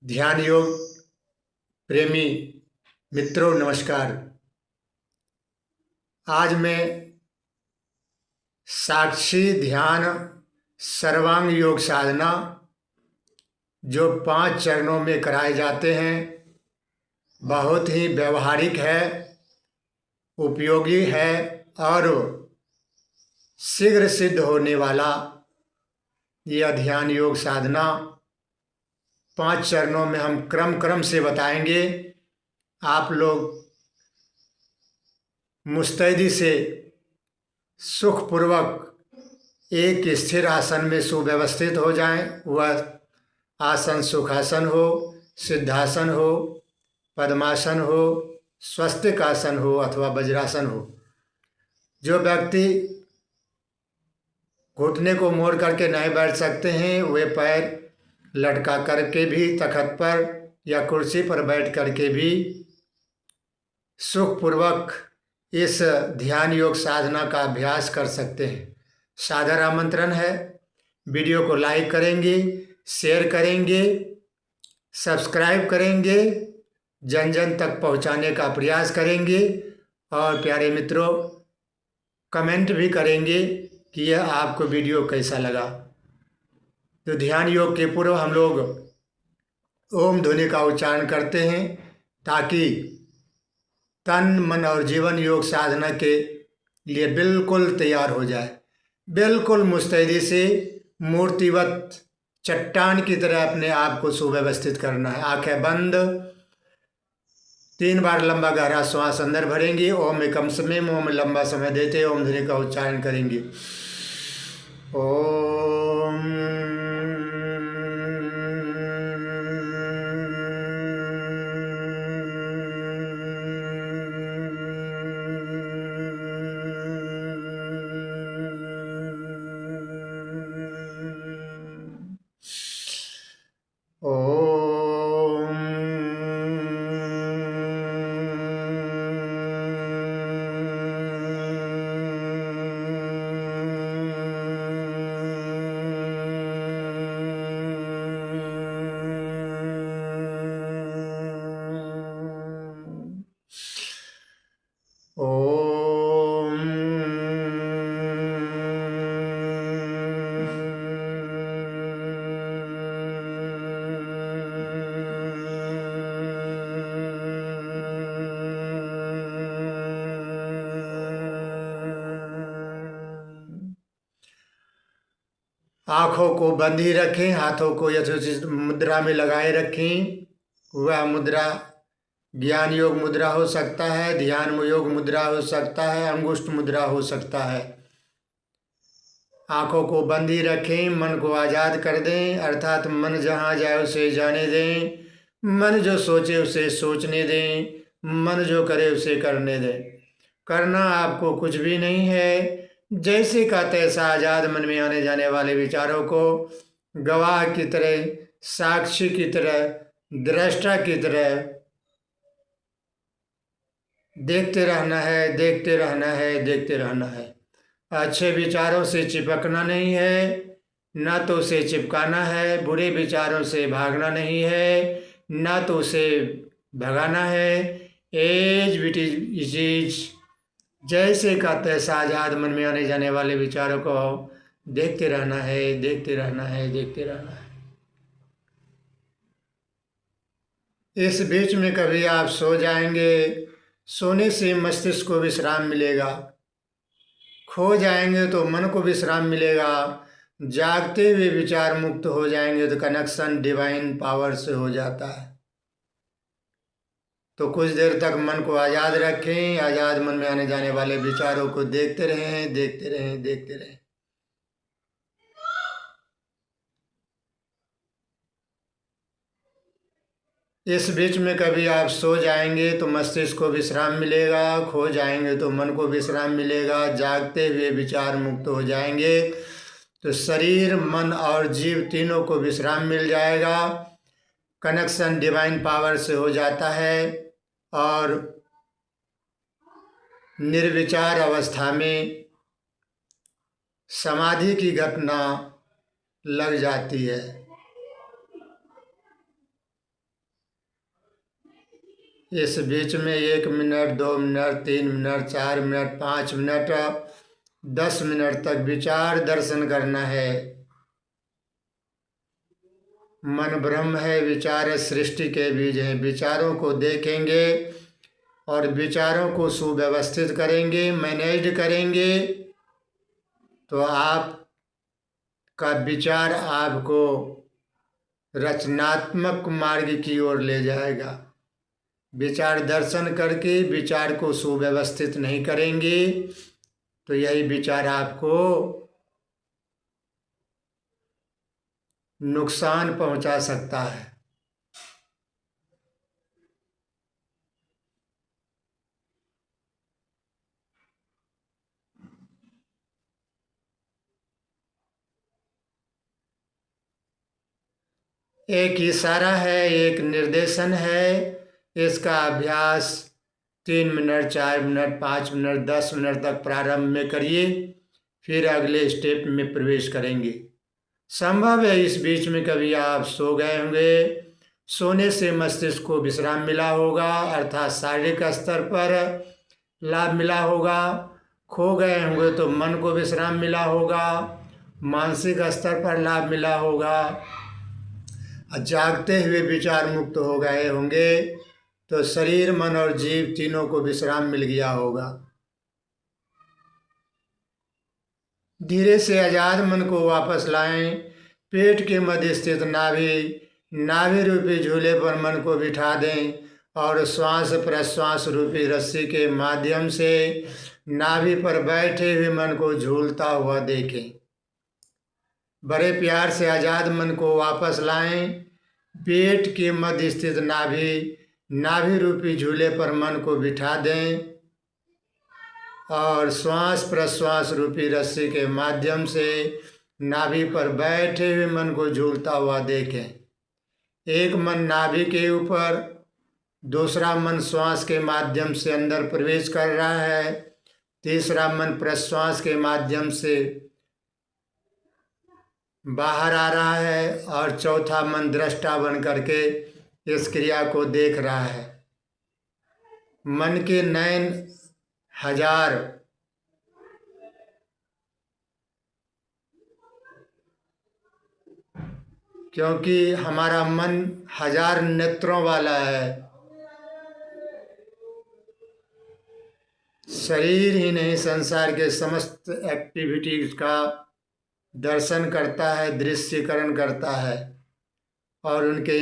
ध्यान योग प्रेमी मित्रों नमस्कार। आज मैं साक्षी ध्यान सर्वांग योग साधना जो 5 चरणों में कराए जाते हैं, बहुत ही व्यवहारिक है, उपयोगी है और शीघ्र सिद्ध होने वाला यह ध्यान योग साधना 5 चरणों में हम क्रम से बताएंगे। आप लोग मुस्तैदी से सुखपूर्वक एक स्थिर आसन में सुव्यवस्थित हो जाएं। वह आसन सुखासन हो, सिद्धासन हो, पद्मासन हो, स्वस्तिक आसन हो अथवा वज्रासन हो। जो व्यक्ति घुटने को मोड़ करके नहीं बैठ सकते हैं, वे पैर लटका करके भी तखत पर या कुर्सी पर बैठ करके भी सुखपूर्वक इस ध्यान योग साधना का अभ्यास कर सकते हैं। सादर आमंत्रण है, वीडियो को लाइक करेंगे, शेयर करेंगे, सब्सक्राइब करेंगे, जन जन तक पहुंचाने का प्रयास करेंगे और प्यारे मित्रों कमेंट भी करेंगे कि यह आपको वीडियो कैसा लगा। तो ध्यान योग के पूर्व हम लोग ओम ध्वनि का उच्चारण करते हैं ताकि तन मन और जीवन योग साधना के लिए बिल्कुल तैयार हो जाए। बिल्कुल मुस्तैदी से मूर्तिवत चट्टान की तरह अपने आप को सुव्यवस्थित करना है। आंखें बंद, 3 बार लंबा गहरा श्वास अंदर भरेंगे। ओम में कम समय में ओम लंबा समय देते ओम ध्वनि का उच्चारण करेंगे। ओम ओम आँखों को बंद ही रखें, हाथों को यथोचित मुद्रा में लगाए रखें। वह मुद्रा ज्ञान योग मुद्रा हो सकता है, ध्यान योग मुद्रा हो सकता है, अंगुष्ठ मुद्रा हो सकता है। आँखों को बंद ही रखें, मन को आज़ाद कर दें, अर्थात मन जहाँ जाए उसे जाने दें, मन जो सोचे उसे सोचने दें, मन जो करे उसे करने दें। करना आपको कुछ भी नहीं है। जैसे का तैसा आज़ाद मन में आने जाने वाले विचारों को गवाह की तरह, साक्षी की तरह, दृष्टा की तरह देखते रहना है, देखते रहना है, देखते रहना है। अच्छे विचारों से चिपकना नहीं है, ना तो उसे चिपकाना है। बुरे विचारों से भागना नहीं है, ना तो उसे भगाना है। एज विट इज जैसे का तैसा आज़ाद मन में आने जाने वाले विचारों को देखते रहना है, देखते रहना है, देखते रहना है। इस बीच में कभी आप सो जाएंगे, सोने से मस्तिष्क को विश्राम मिलेगा। खो जाएंगे तो मन को विश्राम मिलेगा। जागते हुए विचार मुक्त हो जाएंगे तो कनेक्शन डिवाइन पावर से हो जाता है। तो कुछ देर तक मन को आज़ाद रखें, आज़ाद मन में आने जाने वाले विचारों को देखते रहें, देखते रहें, देखते रहें। इस बीच में कभी आप सो जाएंगे तो मस्तिष्क को विश्राम मिलेगा, खो जाएंगे तो मन को विश्राम मिलेगा, जागते हुए विचार मुक्त हो जाएंगे तो शरीर, मन और जीव तीनों को विश्राम मिल जाएगा। कनेक्शन डिवाइन पावर से हो जाता है और निर्विचार अवस्था में समाधि की घटना लग जाती है। इस बीच में 1 minute, 2 minute, 3 minute, 4 minute, 5 minute, 10 minute तक विचार दर्शन करना है। मन ब्रह्म है, विचार सृष्टि के बीज हैं। विचारों को देखेंगे और विचारों को सुव्यवस्थित करेंगे, मैनेज करेंगे, तो आपका विचार आपको रचनात्मक मार्ग की ओर ले जाएगा। विचार दर्शन करके विचार को सुव्यवस्थित नहीं करेंगे तो यही विचार आपको नुकसान पहुंचा सकता है। एक इशारा है, एक निर्देशन है। इसका अभ्यास 3 मिनट, 4 मिनट, 5 मिनट, 10 मिनट तक प्रारंभ में करिए, फिर अगले स्टेप में प्रवेश करेंगे। संभव है इस बीच में कभी आप सो गए होंगे। सोने से मस्तिष्क को विश्राम मिला होगा, अर्थात शारीरिक स्तर पर लाभ मिला होगा। खो गए होंगे तो मन को विश्राम मिला होगा, मानसिक स्तर पर लाभ मिला होगा। जागते हुए विचार मुक्त हो गए होंगे तो शरीर, मन और जीव तीनों को विश्राम मिल गया होगा। धीरे से आजाद मन को वापस लाएं। पेट के मध्य स्थित नाभि रूपी झूले पर मन को बिठा दें और श्वास प्रश्वास रूपी रस्सी के माध्यम से नाभि पर बैठे हुए मन को झूलता हुआ देखें। बड़े प्यार से आजाद मन को वापस लाएं। पेट के मध्य स्थित नाभि रूपी झूले पर मन को बिठा दें और श्वास प्रश्वास रूपी रस्सी के माध्यम से नाभि पर बैठे हुए मन को झूलता हुआ देखें। एक मन नाभि के ऊपर, दूसरा मन श्वास के माध्यम से अंदर प्रवेश कर रहा है, तीसरा मन प्रश्वास के माध्यम से बाहर आ रहा है और चौथा मन दृष्टा बन करके इस क्रिया को देख रहा है। मन के नयन हजार क्योंकि हमारा मन 1000 नेत्रों वाला है। शरीर ही नहीं, संसार के समस्त एक्टिविटीज का दर्शन करता है, दृश्यकरण करता है और उनसे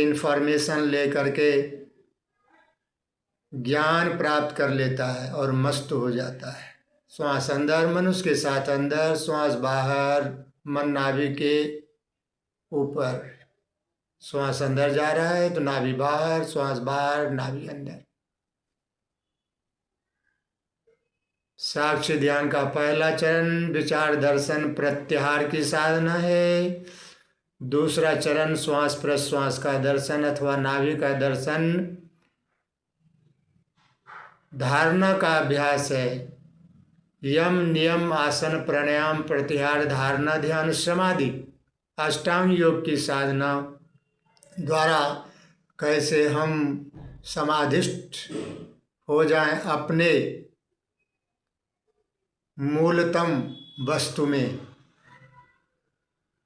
इंफॉर्मेशन ले करके ज्ञान प्राप्त कर लेता है और मस्त हो जाता है। श्वास अंदर, मन उसके साथ अंदर, श्वास बाहर, मन नाभि के ऊपर। श्वास अंदर जा रहा है तो नाभि बाहर, श्वास बाहर, नाभि अंदर। साक्ष्य ध्यान का पहला चरण विचार दर्शन प्रत्याहार की साधना है। दूसरा चरण श्वास प्रश्वास का दर्शन अथवा नाभि का दर्शन धारणा का अभ्यास है। यम, नियम, आसन, प्राणायाम, प्रत्याहार, धारणा, ध्यान, समाधि, अष्टांग योग की साधना द्वारा कैसे हम समाधिस्थ हो जाएं, अपने मूलतम वस्तु में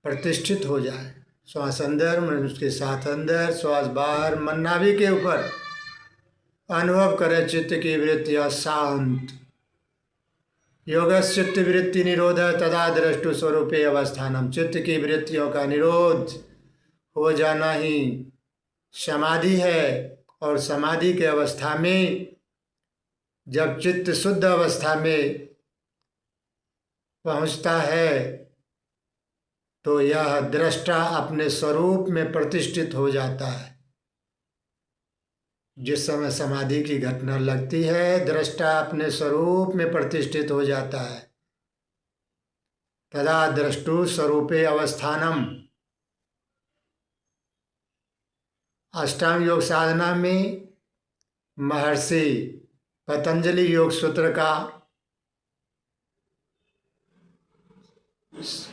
प्रतिष्ठित हो जाए। श्वास अंदर, मन उसके साथ अंदर, श्वास बाहर, मन नाभि के ऊपर। अनुभव करें चित्त की वृत्तियाँ शांत। योगश्चित्त वृत्ति निरोध तदा द्रष्टु स्वरूपे अवस्थानम। चित्त की वृत्तियों का निरोध हो जाना ही समाधि है और समाधि के अवस्था में जब चित्त शुद्ध अवस्था में पहुंचता है तो यह दृष्टा अपने स्वरूप में प्रतिष्ठित हो जाता है। जिस समय समाधि की घटना लगती है, दृष्टा अपने स्वरूप में प्रतिष्ठित हो जाता है। तदा द्रष्टु स्वरूपे अवस्थानम। अष्टांग योग साधना में महर्षि पतंजलि योग सूत्र का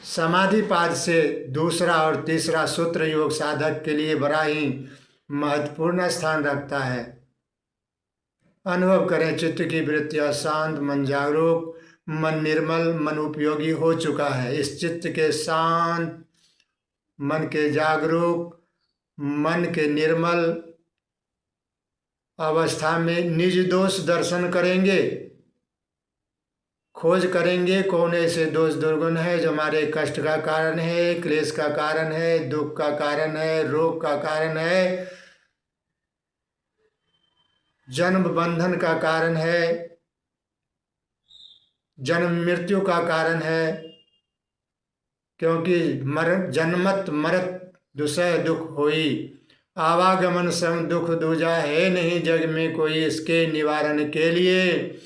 समाधि पाद से दूसरा और तीसरा सूत्र योग साधक के लिए बड़ा ही महत्वपूर्ण स्थान रखता है। अनुभव करें, चित्त की वृत्तियां शांत, मन जागरूक, मन निर्मल, मन उपयोगी हो चुका है। इस चित्त के शांत, मन के जागरूक, मन के निर्मल अवस्था में निज दोष दर्शन करेंगे। खोज करेंगे कौन ऐसे दोष दुर्गुण है जो हमारे कष्ट का कारण है, क्लेश का कारण है, दुख का कारण है, रोग का कारण है, जन्म बंधन का कारण है, जन्म मृत्यु का कारण है। क्योंकि जन्मत मरत दुसह दुख होई, आवागमन सम दुख दूजा, है नहीं जग में कोई। इसके निवारण के लिए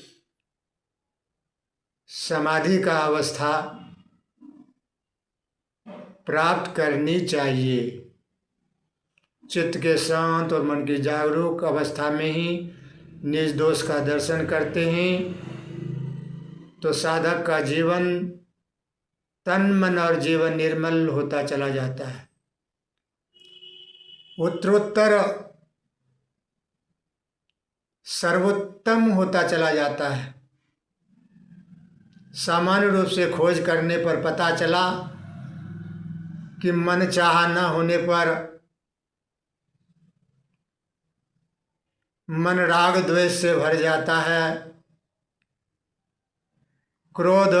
समाधि का अवस्था प्राप्त करनी चाहिए। चित्त के शांत और मन की जागरूक अवस्था में ही निज दोष का दर्शन करते हैं तो साधक का जीवन, तन मन और जीवन निर्मल होता चला जाता है, उत्तरोत्तर सर्वोत्तम होता चला जाता है। सामान्य रूप से खोज करने पर पता चला कि मन चाहा न होने पर मन राग द्वेष से भर जाता है, क्रोध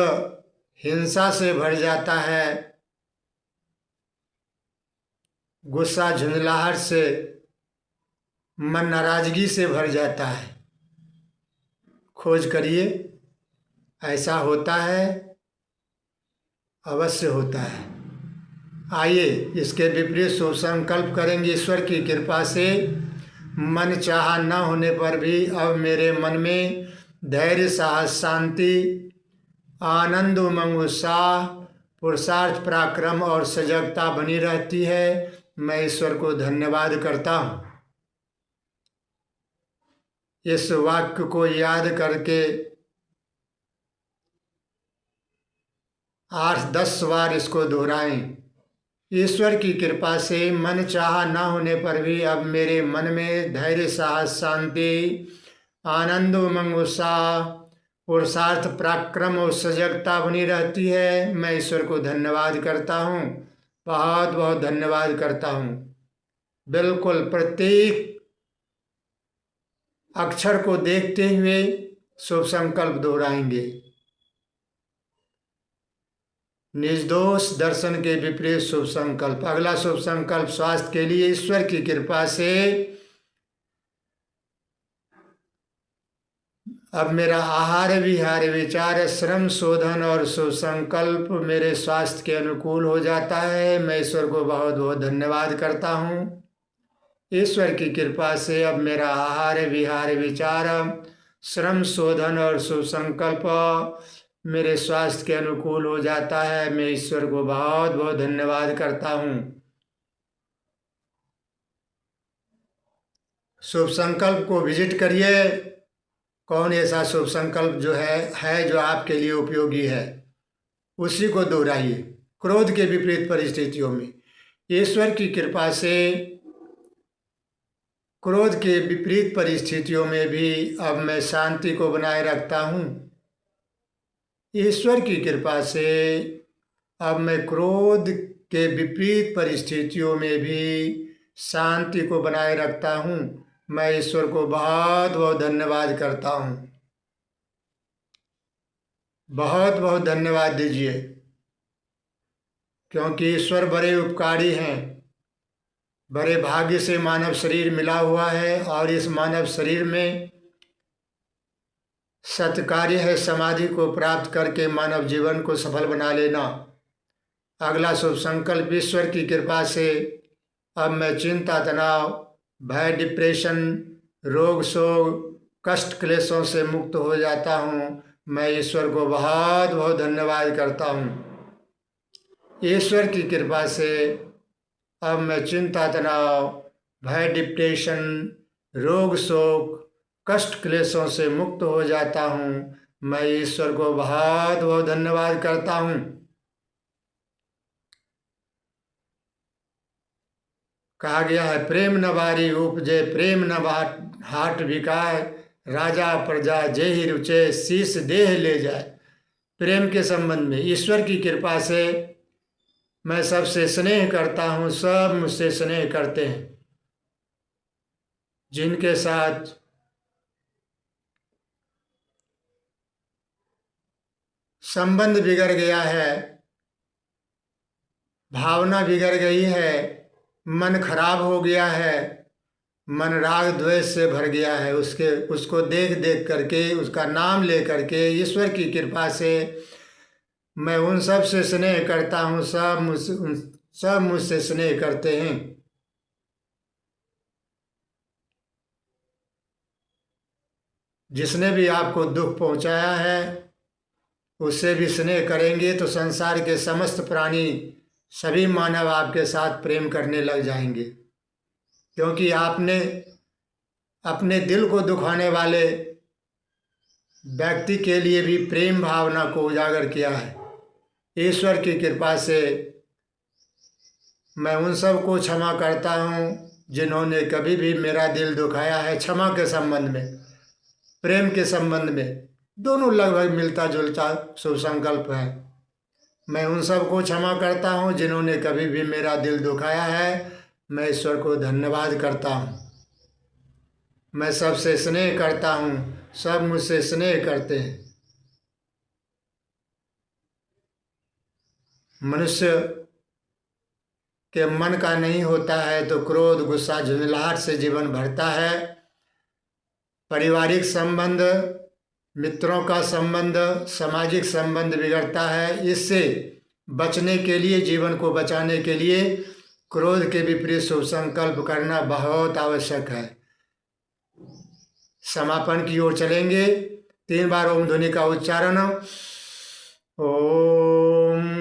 हिंसा से भर जाता है, गुस्सा झुंझलाहट से, मन नाराजगी से भर जाता है। खोज करिए, ऐसा होता है, अवश्य होता है। आइए इसके विपरीत शुभ संकल्प करेंगे। ईश्वर की कृपा से मन चाहा न होने पर भी अब मेरे मन में धैर्य, साहस, शांति, आनंद, उमंग, उत्साह, पुरुषार्थ, पराक्रम और सजगता बनी रहती है। मैं ईश्वर को धन्यवाद करता हूँ। इस वाक्य को याद करके 8-10 बार इसको दोहराएं। ईश्वर की कृपा से मन चाहा न होने पर भी अब मेरे मन में धैर्य, साहस, शांति, आनंद, उमंग, उत्साह, पुरुषार्थ, पराक्रम और सजगता बनी रहती है। मैं ईश्वर को धन्यवाद करता हूँ, बहुत बहुत धन्यवाद करता हूँ। बिल्कुल प्रत्येक अक्षर को देखते हुए शुभ संकल्प दोहराएंगे। निर्दोष दर्शन के विपरीत शुभ संकल्प। अगला शुभ संकल्प स्वास्थ्य के लिए। ईश्वर की कृपा से अब मेरा आहार, विहार, विचार, श्रम, शोधन और शुभ संकल्प मेरे स्वास्थ्य के अनुकूल हो जाता है। मैं ईश्वर को बहुत बहुत धन्यवाद करता हूँ। ईश्वर की कृपा से अब मेरा आहार, विहार, विचार, श्रम, शोधन और शुभ संकल्प मेरे स्वास्थ्य के अनुकूल हो जाता है। मैं ईश्वर को बहुत बहुत धन्यवाद करता हूँ। शुभ संकल्प को विजिट करिए। कौन ऐसा शुभ संकल्प जो है जो आपके लिए उपयोगी है, उसी को दोहराइए। क्रोध के विपरीत परिस्थितियों में ईश्वर की कृपा से क्रोध के विपरीत परिस्थितियों में भी अब मैं शांति को बनाए रखता हूँ। ईश्वर की कृपा से अब मैं क्रोध के विपरीत परिस्थितियों में भी शांति को बनाए रखता हूँ। मैं ईश्वर को बहुत बहुत धन्यवाद करता हूँ। बहुत बहुत धन्यवाद दीजिए, क्योंकि ईश्वर बड़े उपकारी हैं। बड़े भाग्य से मानव शरीर मिला हुआ है और इस मानव शरीर में सत्कार्य है समाधि को प्राप्त करके मानव जीवन को सफल बना लेना। अगला शुभ संकल्प। ईश्वर की कृपा से अब मैं चिंता, तनाव, भय, डिप्रेशन, रोग, शोक, कष्ट, क्लेशों से मुक्त हो जाता हूँ। मैं ईश्वर को बहुत बहुत धन्यवाद करता हूँ। ईश्वर की कृपा से अब मैं चिंता, तनाव, भय, डिप्रेशन, रोग, शोक, कष्ट, क्लेशों से मुक्त हो जाता हूँ। मैं ईश्वर को बहुत बहुत धन्यवाद करता हूँ। कहा गया है, प्रेम न बारी उपजे प्रेम न हाट बिकाय, राजा प्रजा जेहि रुचे शीस देह ले जाए। प्रेम के संबंध में ईश्वर की कृपा से मैं सबसे स्नेह करता हूँ, सब मुझसे स्नेह करते हैं। जिनके साथ संबंध बिगड़ गया है, भावना बिगड़ गई है, मन खराब हो गया है, मन राग द्वेष से भर गया है, उसको देख देख करके, उसका नाम ले करके ईश्वर की कृपा से मैं उन सब से स्नेह करता हूँ, सब मुझसे स्नेह करते हैं। जिसने भी आपको दुख पहुंचाया है उससे भी स्नेह करेंगे तो संसार के समस्त प्राणी, सभी मानव आपके साथ प्रेम करने लग जाएंगे, क्योंकि आपने अपने दिल को दुखाने वाले व्यक्ति के लिए भी प्रेम भावना को उजागर किया है। ईश्वर की कृपा से मैं उन सब को क्षमा करता हूँ जिन्होंने कभी भी मेरा दिल दुखाया है। क्षमा के संबंध में, प्रेम के संबंध में दोनों लगभग मिलता जुलता शुभ संकल्प है। मैं उन सब को क्षमा करता हूँ जिन्होंने कभी भी मेरा दिल दुखाया है। मैं ईश्वर को धन्यवाद करता हूँ। मैं सबसे स्नेह करता हूँ, सब मुझसे स्नेह करते हैं। मनुष्य के मन का नहीं होता है तो क्रोध गुस्सा झुंझलाहट से जीवन भरता है। पारिवारिक संबंध, मित्रों का संबंध, सामाजिक संबंध बिगड़ता है। इससे बचने के लिए, जीवन को बचाने के लिए क्रोध के विपरीत शुभ संकल्प करना बहुत आवश्यक है। समापन की ओर चलेंगे। 3 बार ओम ध्वनि का उच्चारण। ओम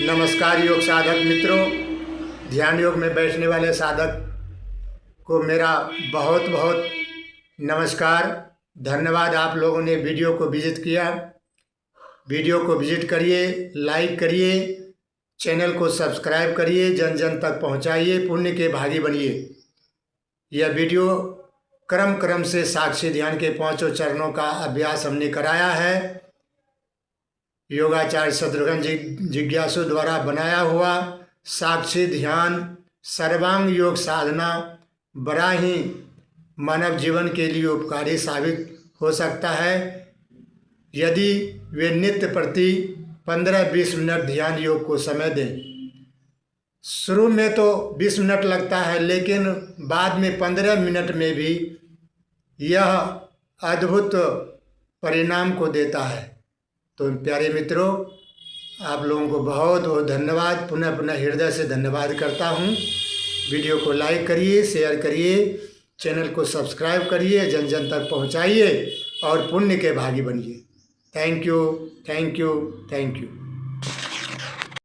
नमस्कार योग साधक मित्रों, ध्यान योग में बैठने वाले साधक को मेरा बहुत बहुत नमस्कार। धन्यवाद, आप लोगों ने वीडियो को विजिट किया। वीडियो को विजिट करिए, लाइक करिए, चैनल को सब्सक्राइब करिए, जन जन तक पहुंचाइए, पुण्य के भागी बनिए। यह वीडियो क्रम से साक्षी ध्यान के 5 चरणों का अभ्यास हमने कराया है। योगाचार्य शत्रुघ्न जिज्ञासु द्वारा बनाया हुआ साक्षी ध्यान सर्वांग योग साधना बड़ा ही मानव जीवन के लिए उपकारी साबित हो सकता है यदि वे नित्य प्रति 15-20 मिनट ध्यान योग को समय दें। शुरू में तो 20 मिनट लगता है, लेकिन बाद में 15 मिनट में भी यह अद्भुत परिणाम को देता है। तो प्यारे मित्रों, आप लोगों को बहुत बहुत धन्यवाद, पुनः हृदय से धन्यवाद करता हूँ। वीडियो को लाइक करिए, शेयर करिए, चैनल को सब्सक्राइब करिए, जन जन तक पहुँचाइए और पुण्य के भागी बनिए। Thank you, thank you, thank you.